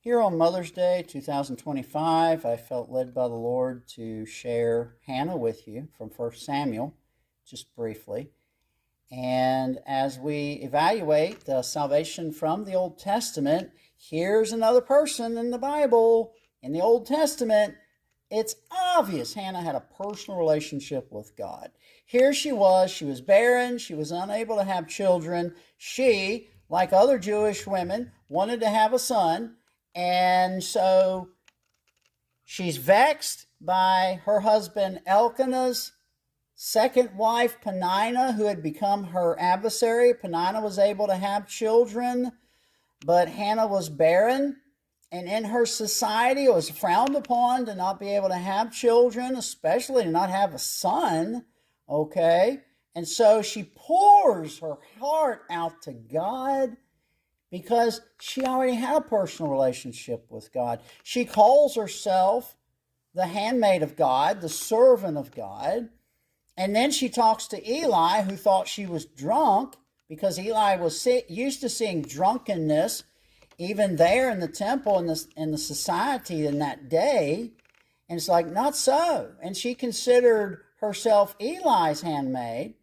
Here on Mother's Day 2025, I felt led by the Lord to share Hannah with you from 1 Samuel, just briefly. And as we evaluate the salvation from the Old Testament, here's another person in the Bible, in the Old Testament. It's obvious Hannah had a personal relationship with God. Here she was barren, she was unable to have children. She, like other Jewish women, wanted to have a son. And so she's vexed by her husband Elkanah's second wife, Peninnah, who had become her adversary. Peninnah was able to have children, but Hannah was barren. And in her society, it was frowned upon to not be able to have children, especially to not have a son, okay? And so she pours her heart out to God, because she already had a personal relationship with God. She calls herself the handmaid of God, the servant of God. And then she talks to Eli, who thought she was drunk, because Eli was used to seeing drunkenness even there in the temple, in the society in that day. And it's like, not so. And she considered herself Eli's handmaid.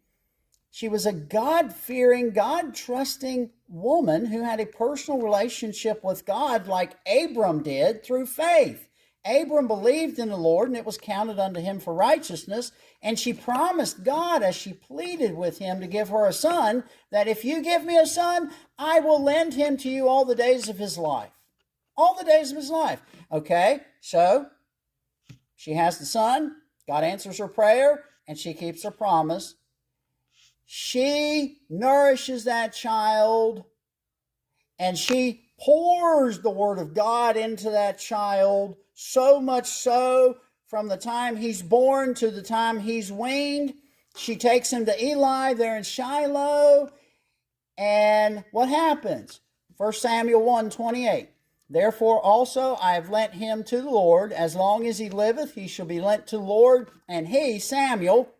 She was a God-fearing, God-trusting woman who had a personal relationship with God like Abram did through faith. Abram believed in the Lord, and it was counted unto him for righteousness. And she promised God, as she pleaded with him to give her a son, that if you give me a son, I will lend him to you all the days of his life. All the days of his life. Okay, so she has the son. God answers her prayer, and she keeps her promise. She nourishes that child, and she pours the word of God into that child, so much so from the time he's born to the time he's weaned. She takes him to Eli there in Shiloh, and what happens? 1 Samuel 1:28. Therefore also I have lent him to the Lord. As long as he liveth, he shall be lent to the Lord. And he, Samuel,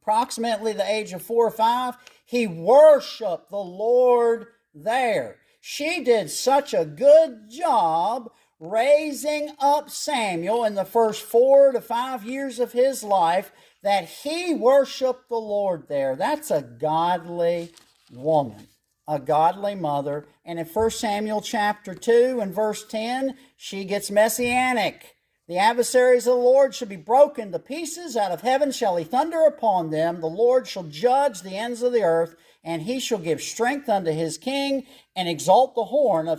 approximately the age of 4 or 5, he worshiped the Lord there. She did such a good job raising up Samuel in the first 4 to 5 years of his life that he worshiped the Lord there. That's a godly woman, a godly mother. And in 1 Samuel chapter 2 and verse 10, she gets messianic. The adversaries of the Lord shall be broken to pieces. Out of heaven shall he thunder upon them. The Lord shall judge the ends of the earth, and he shall give strength unto his king, and exalt the horn of